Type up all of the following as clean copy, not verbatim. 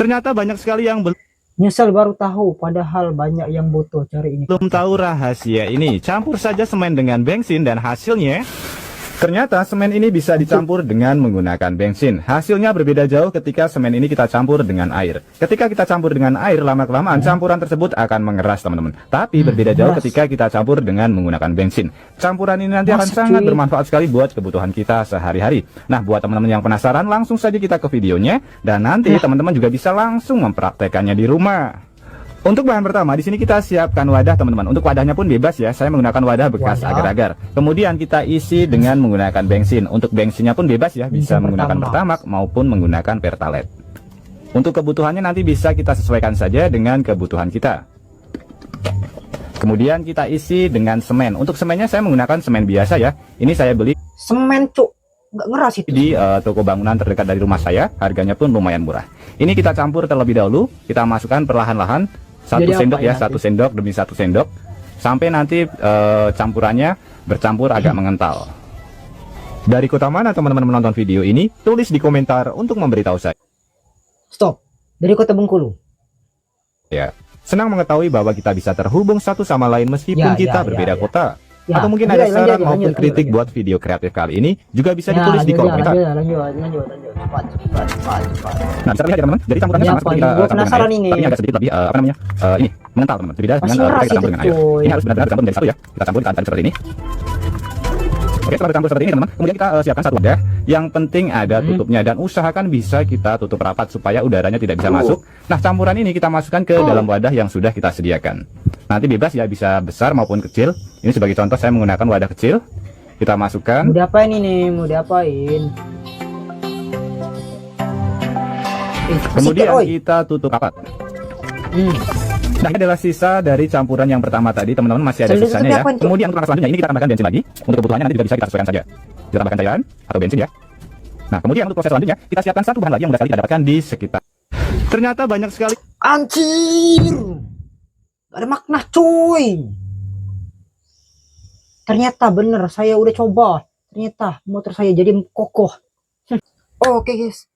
Ternyata banyak sekali yang Nyesel baru tahu, padahal banyak yang butuh cari ini. belum tahu rahasia ini. Campur saja semen dengan bensin dan hasilnya ternyata semen ini bisa dicampur dengan menggunakan bensin. Hasilnya berbeda jauh ketika semen ini kita campur dengan air. Ketika kita campur dengan air, lama-kelamaan campuran tersebut akan mengeras, teman-teman. Tapi berbeda jauh ketika kita campur dengan menggunakan bensin. Campuran ini nanti akan sangat bermanfaat sekali buat kebutuhan kita sehari-hari. Nah, buat teman-teman yang penasaran, langsung saja kita ke videonya. Dan nanti teman-teman juga bisa langsung mempraktekannya di rumah. Untuk bahan pertama, di sini kita siapkan wadah, teman-teman. Untuk wadahnya pun bebas ya. Saya menggunakan wadah bekas agar-agar. Kemudian kita isi dengan menggunakan bensin. Untuk bensinnya pun bebas ya, bisa menggunakan Pertamax maupun menggunakan Pertalite. Untuk kebutuhannya nanti bisa kita sesuaikan saja dengan kebutuhan kita. Kemudian kita isi dengan semen. Untuk semennya saya menggunakan semen biasa ya. Ini saya beli Semen cuk, nggak ngeras itu. di toko bangunan terdekat dari rumah saya. Harganya pun lumayan murah. Ini kita campur terlebih dahulu. Kita masukkan perlahan-lahan. Satu sendok ya, satu sendok demi satu sendok. Sampai nanti campurannya bercampur agak mengental. Dari kota mana teman-teman menonton video ini? Tulis di komentar untuk memberitahu saya. Stop. Dari kota Bengkulu. Ya, senang mengetahui bahwa kita bisa terhubung satu sama lain meskipun kita berbeda kota. Atau mungkin ada saran maupun kritik buat video kreatif kali ini juga bisa ditulis di kolom komentar. Lanjut. Cepat. Nah, bisa lihat ya teman-teman. Jadi campurannya sama seperti kita campur dengan air, ini. tapi agak sedikit lebih ini mengental teman-teman. Berbeda dengan kita campur dengan air. Ini harus benar-benar bercampur menjadi satu ya. Kita campur kita aduk seperti ini. Oke, setelah bercampur seperti ini teman-teman, kemudian kita siapkan satu wadah. Yang penting ada tutupnya dan usahakan bisa kita tutup rapat supaya udaranya tidak bisa masuk. Nah, campuran ini kita masukkan ke dalam wadah yang sudah kita sediakan. Nanti bebas ya, bisa besar maupun kecil. Ini sebagai contoh saya menggunakan wadah kecil. Kita masukkan. Mau diapain ini? Mau diapain? Kemudian kita tutup rapat. Nah, ini adalah sisa dari campuran yang pertama tadi, teman-teman, masih ada sisanya ya. Kemudian untuk langkah selanjutnya ini kita tambahkan bensin lagi. Untuk kebutuhannya nanti juga bisa kita sesuaikan saja. Kita tambahkan cairan atau bensin ya. Nah, kemudian untuk proses selanjutnya kita siapkan satu bahan lagi yang mudah sekali kita dapatkan di sekitar. Ternyata banyak sekali. Anjir. Gak ada makna cuy. Ternyata bener, saya udah coba. Ternyata motor saya jadi kokoh. Oke guys,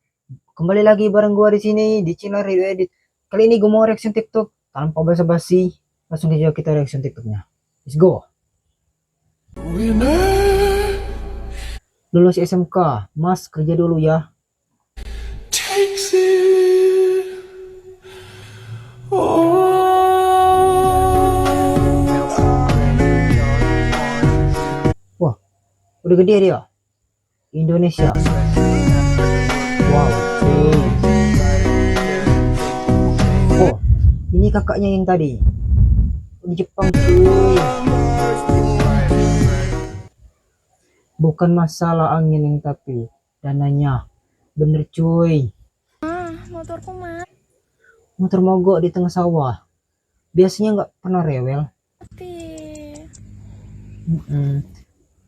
kembali lagi bareng gua di sini di channel Review Edit. Kali ini gua mau reaction TikTok tanpa basa-basi. Langsung aja kita reaction TikToknya. Let's go. Lulus SMK, Mas kerja dulu ya. Wah, udah gede dia. Indonesia. Wow. Oh, ini kakaknya yang tadi di Jepang cuy. Bukan masalah angin yang tapi dananya. Bener cuy. Motorku mati. Motor mogok di tengah sawah. Biasanya nggak pernah rewel.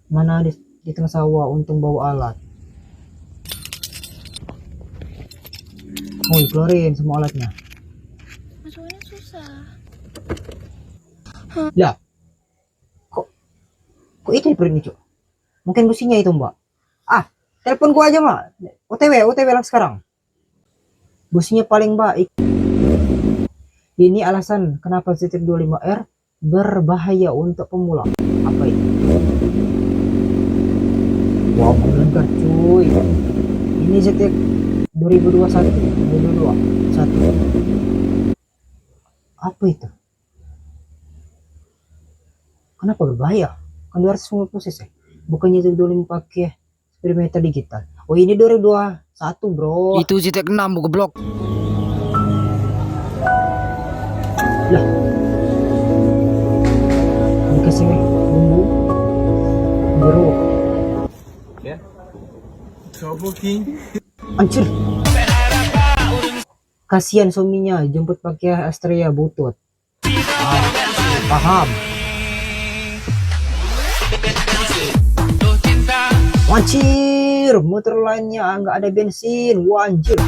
Mana di tengah sawah untung bawa alat. Oh, keluarin semua alatnya. Masuknya susah. Lah, kok itu ini cuk? Mungkin businya itu mbak. Ah, telepon gua aja mbak. OTW lah sekarang. Businya paling baik. Ini alasan kenapa ZX25R berbahaya untuk pemula. Apa itu? Wow, melengkar cuy. Ini ZX 2021. Apa itu? Kenapa berbahaya? Kan 250 cc. Bukannya itu 25 pakai speedometer digital. Oh, ini 2021 bro. Itu ZX6 buka blok. Lah, dikasih bumbu jeruk ya. Anjir, kasihan suaminya jemput pakai Astrea butut. Paham. Anjir, motor lainnya nggak ada bensin. Wah, anjir.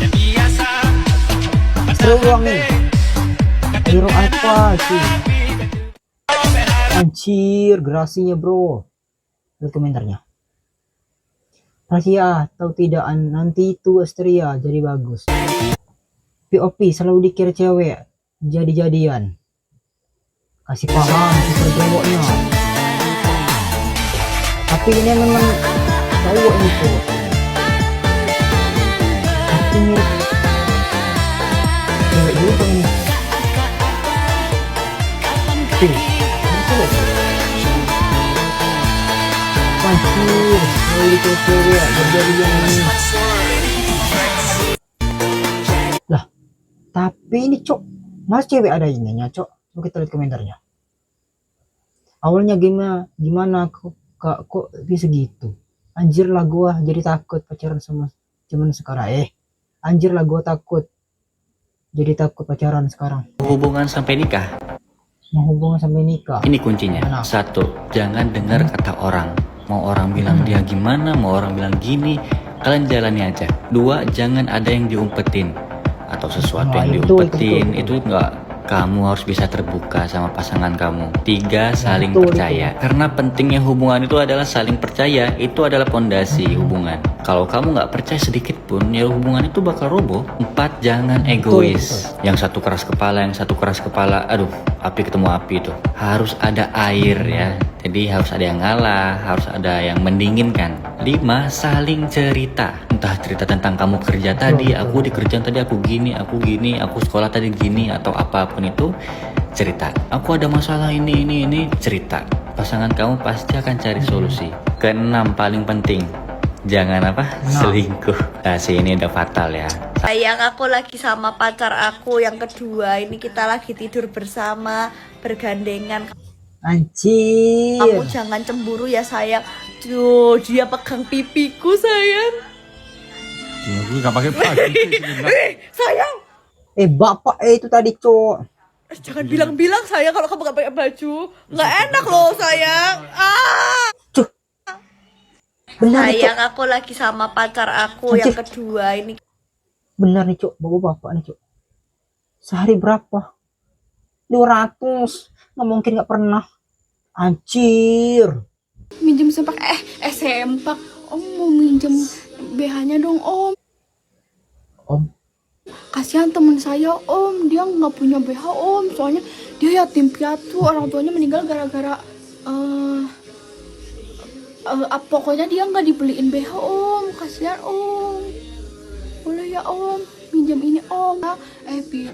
Terulang nih. Hero apa sih? Anjir, gerasinya bro. Lihat komentarnya. Rahasia tahu tidak nanti itu Astrea jadi bagus. POP selalu dikira cewek jadi-jadian. Kasih paham super cowoknya. Tapi ini memang cowok itu. Tapi mirip cewek juga ini. Tuh, cewek. Pancir, selalu dikira cewek jadi-jadian ini. Lah, tapi ini cok, mas cewek ada ininya cok. Coba kita lihat komentarnya. Awalnya gimana kok bisa gitu? Anjir lah gua jadi takut pacaran sama cuman sekarang. Anjir lah gua takut. Jadi takut pacaran sekarang. Hubungan sampai nikah. Mau hubungan sampai nikah. Ini kuncinya. Kenapa? 1, jangan dengar kata orang. Mau orang bilang dia gimana, mau orang bilang gini, kalian jalani aja. 2, jangan ada yang diumpetin atau sesuatu Nah, yang itu, diumpetin. itu. Itu enggak, kamu harus bisa terbuka sama pasangan kamu. 3, saling Betul, percaya. Karena pentingnya hubungan itu adalah saling percaya. Itu adalah pondasi hubungan. Kalau kamu nggak percaya sedikit pun, ya hubungan itu bakal roboh. 4, jangan egois. Yang satu keras kepala, yang satu keras kepala. Aduh, api ketemu api itu. Harus ada air ya. Jadi harus ada yang ngalah, harus ada yang mendinginkan. 5, saling cerita. Entah cerita tentang kamu kerja tadi, aku di kerjaan tadi aku gini, aku sekolah tadi gini, atau apapun itu, cerita. Aku ada masalah ini, cerita. Pasangan kamu pasti akan cari solusi. Ke-6, paling penting, jangan apa? Selingkuh. Nah, ini udah fatal ya. Sayang, aku lagi sama pacar aku yang kedua. Ini kita lagi tidur bersama, bergandengan. Anjir. Kamu jangan cemburu ya sayang. Tuh, dia pegang pipiku sayang. Gue gak pakai baju. Sayang, Bapak itu tadi cok. jangan bilang-bilang sayang kalau kamu gak pakai baju. Nggak enak loh sayang. Benar nih cok. Sayang, aku lagi sama pacar aku yang Anjir. kedua. Ini Benar nih cok. Bapak nih cok. Sehari berapa? 200. Nggak mungkin nggak pernah. Anjir. Minjem sempak sempak. Om mau minjem BH-nya dong om. Om. Kasihan temen saya om, dia nggak punya BH om. Soalnya dia yatim piatu, orang tuanya meninggal gara-gara pokoknya dia nggak dibeliin BH om. Kasihan om. Boleh ya om, minjem ini om. Bi.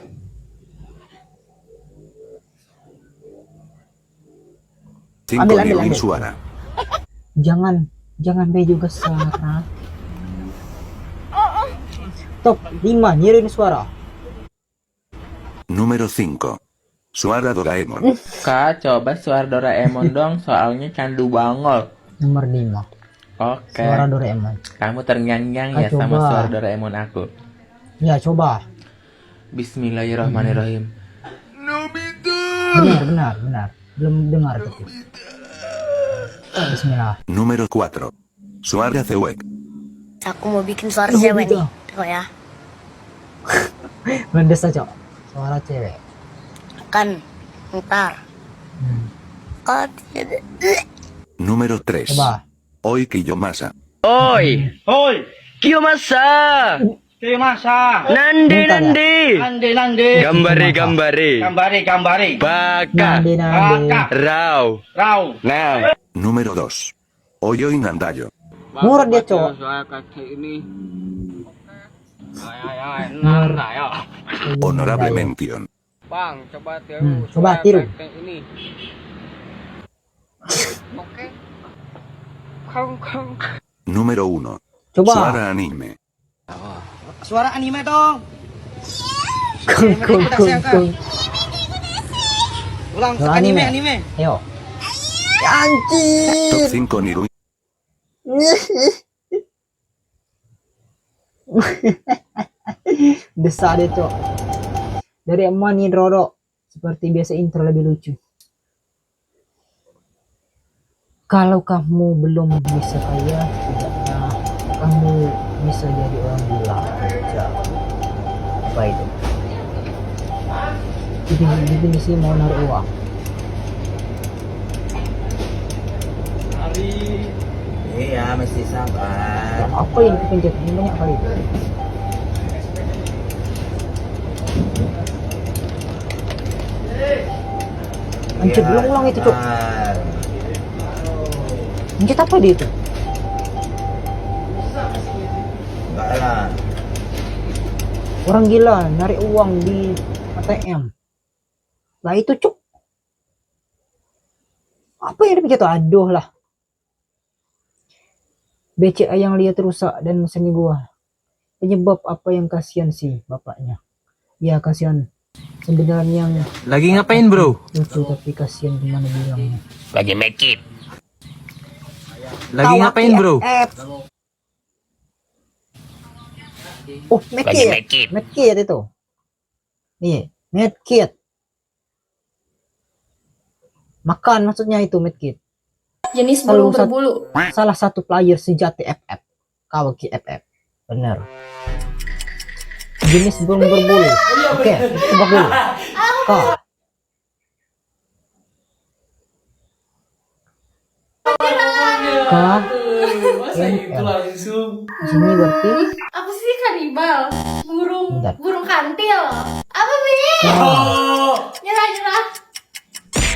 Ambil. suara. Jangan be juga suara. Top 5 nyirin suara. Número 5. Suara Doraemon. Kak, coba suara Doraemon dong, soalnya candu banget. Nomor 5. Oke. Suara Doraemon. Kamu terngiang-ngiang ya Coba. sama suara Doraemon aku. Ya coba. Bismillahirrahmanirrahim. Benar. Belum dengar tapi. Bismillah. Número 4. Suara Cewek. aku mau bikin suara Oh, cewek gitu. nih. Tengok ya. Mendes aja. Suara cewek. Kan ntar. Kan Número 3. Coba. Oi Kiyomasa. Oi, Kiyomasa. Nande Bentar ya. nande. Gambare. Baka. Nande. Rau. Nah. Número 2. Oyoy Nandayo. Murah dia cowok. Honorable mention. Coba tiru. Número 1. Coba. Suara anime. Suara anime dong. Kung. Ulang anime. Ayo. Top Anjir. 5 Niru. Desa deh cok. Dari Mani Roro. Seperti biasa intro lebih lucu. Kalau kamu belum bisa kaya, setidaknya kamu bisa jadi orang gila aja. Apa itu? Definisi mau naruh uang. Iya, mesti sabar. Apa yang kepencet ini banyak kali itu? Anjir, berulang itu, Cok. Anjir, apa dia itu? Enggak lah. Orang gila, narik uang di ATM. Lah itu, Cok. Apa yang dipikir tuh? Aduh lah. BCA yang lihat rusak dan mesennya gua. Penyebab apa yang kasihan sih bapaknya? Ya kasihan. Sebenarnya yang Lagi ngapain bro? lucu tapi kasihan gimana bilangnya. Lagi make it. Lagi ngapain bro? Oh, medkit. Medkit itu. Nih, medkit. Makan maksudnya itu medkit. Jenis Kalau burung berbulu. Salah satu player sejati FF. Kawaki FF. Bener. Jenis burung berbulu. Oke, tebak dulu. K. K. N. L. Sini berarti Apa sih kanibal? Bentar. Burung kantil. Apa sih? K. Nyerah.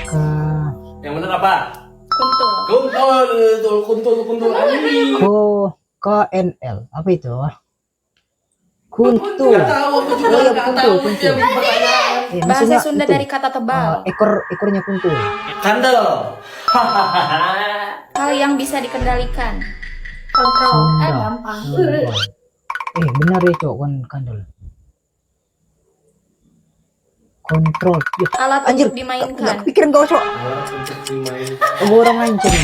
K. Yang bener apa? Kuntul. Kuntul anjing. KNL. Apa itu? Kuntul. Tahu aku juga Oh, iya, nggak kuntul, tahu. kuntul. Bahasa maksudnya Sunda itu, dari kata tebal. ekornya kuntul. Kandel. Hal yang bisa dikendalikan. Kontrol. Sunda. Gampang. Benar ya, Cok, kan kandel. Kontrol. Ya, Alat anjir, untuk dimainkan. pikiran kau, Cok. Oh, orang mancing.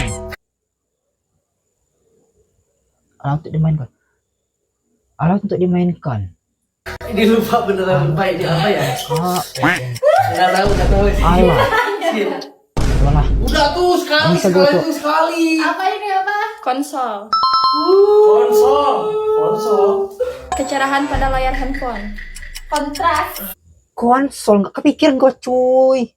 Alat untuk dimainkan. Alat untuk dimainkan. Ini lupa beneran lupa ini apa ya? Nggak tahu sih. Alat. Alah. Udah tuh sekali, Bisa sekali gocok. tuh sekali. Apa ini apa? Konsol. Konsol. Kecerahan pada layar handphone. Kontras. Konsol, nggak kepikiran kau, cuy.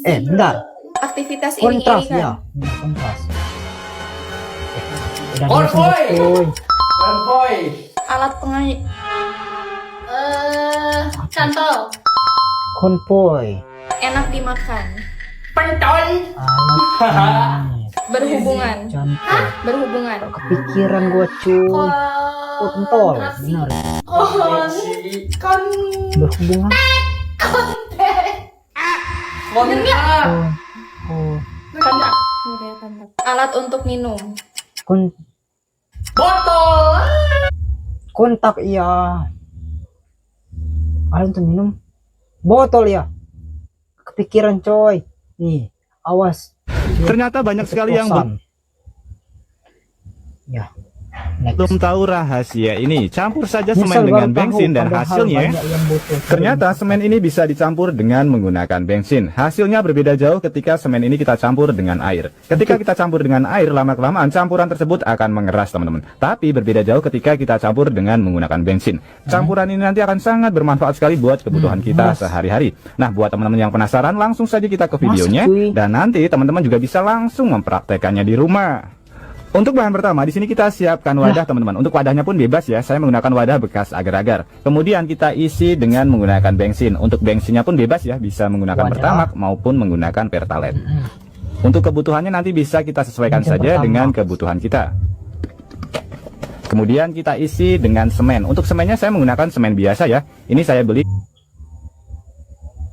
Bentar. Aktivitas Kontras, iring-iringan. ya. Kontras. Udah Konvoy. disebut, Konvoy. Alat pengay. Cantol. konvoy. Enak dimakan. Pentol. Alat Berhubungan. cantik. Berhubungan. Kepikiran gua, cuy. Oh, pentol. Benar. Berhubungan. Kontrak. Oh. Kontak. Udah kontak. Alat untuk minum. Botol. Kontak, iya. Alat untuk minum. Botol, ya. Kepikiran, coy. Nih, awas. Ternyata banyak sekali yang Keceplosan. Ya. Next. belum tahu rahasia ini. Campur saja Nyesel semen baru dengan tahu, bensin dan padahal hasilnya banyak yang butuh. ternyata semen ini bisa dicampur dengan menggunakan bensin. Hasilnya berbeda jauh ketika semen ini kita campur dengan air. Ketika kita campur dengan air, lama-kelamaan campuran tersebut akan mengeras, teman-teman. Tapi berbeda jauh ketika kita campur dengan menggunakan bensin. Campuran ini nanti akan sangat bermanfaat sekali buat kebutuhan kita sehari-hari. Nah, buat teman-teman yang penasaran, langsung saja kita ke videonya. cuy. Dan nanti teman-teman juga bisa langsung mempraktekannya di rumah. Untuk bahan pertama, di sini kita siapkan wadah, teman-teman. Untuk wadahnya pun bebas ya. Saya menggunakan wadah bekas agar-agar. Kemudian kita isi dengan menggunakan bensin. Untuk bensinnya pun bebas ya, bisa menggunakan Wadah. Pertamax maupun menggunakan Pertalite. Untuk kebutuhannya nanti bisa kita sesuaikan Bensin saja Pertamax. dengan kebutuhan kita. Kemudian kita isi dengan semen. Untuk semennya saya menggunakan semen biasa ya. Ini saya beli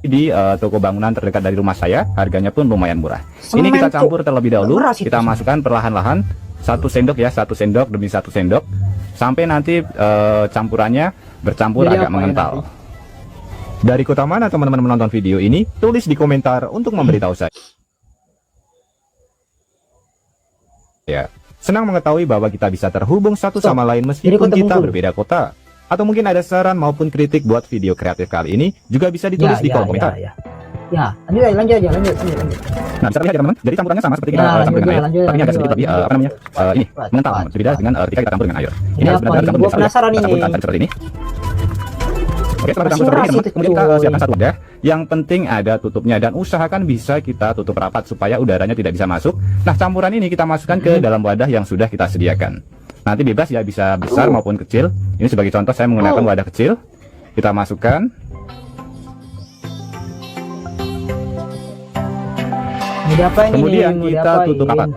di toko bangunan terdekat dari rumah saya. Harganya pun lumayan murah. Ini Semen kita tuh campur terlebih dahulu. beras itu Kita semen. masukkan perlahan-lahan 1 sendok ya, 1 sendok demi 1 sendok sampai nanti campurannya bercampur Jadi agak apa ya mengental. nanti? Dari kota mana teman-teman menonton video ini? Tulis di komentar untuk memberitahu saya. Ya, senang mengetahui bahwa kita bisa terhubung satu sama lain meskipun kota kita Bengkulu. berbeda kota. Atau mungkin ada saran maupun kritik buat video kreatif kali ini juga bisa ditulis di kolom komentar. Ya, lanjut aja. Nah, bisa terlihat ya teman-teman. Jadi campurannya sama seperti kita Ya, campur dengan air. lanjut, Tapi ini agak sedikit lanjut. lebih ini mengental, Cepat. berbeda dengan ketika kita campur dengan air. Ini Ini harus apa benar-benar ini? campur Gua biasa ya. penasaran Kita ini. campurkan seperti ini. Oke, setelah Masih campur seperti ini, rasis teman, itu, kemudian kita cuy. siapkan satu wadah. Yang penting ada tutupnya dan usahakan bisa kita tutup rapat supaya udaranya tidak bisa masuk. Nah, campuran ini kita masukkan ke dalam wadah yang sudah kita sediakan. Nanti bebas ya, bisa besar maupun kecil. Ini sebagai contoh saya menggunakan wadah kecil. Kita masukkan. Mau diapain Kemudian ini? Mau kita diapain? tutup rapat.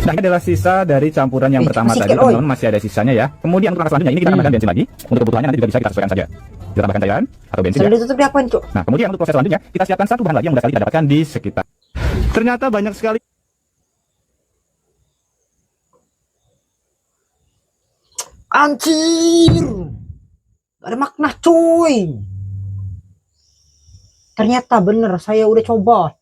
Nah, ini adalah sisa dari campuran yang pertama masih tadi, sedikit, oi. teman-teman, masih ada sisanya ya. Kemudian untuk langkah selanjutnya ini kita tambahkan bensin lagi. Untuk kebutuhannya nanti juga bisa kita sesuaikan saja. Kita tambahkan cairan atau bensin Sudah ya. ditutup diapain, Cuk? Nah, kemudian untuk proses selanjutnya kita siapkan satu bahan lagi yang mudah sekali kita dapatkan di sekitar. Ternyata banyak sekali. Anjing. Gak ada makna, cuy. Ternyata bener, saya udah coba.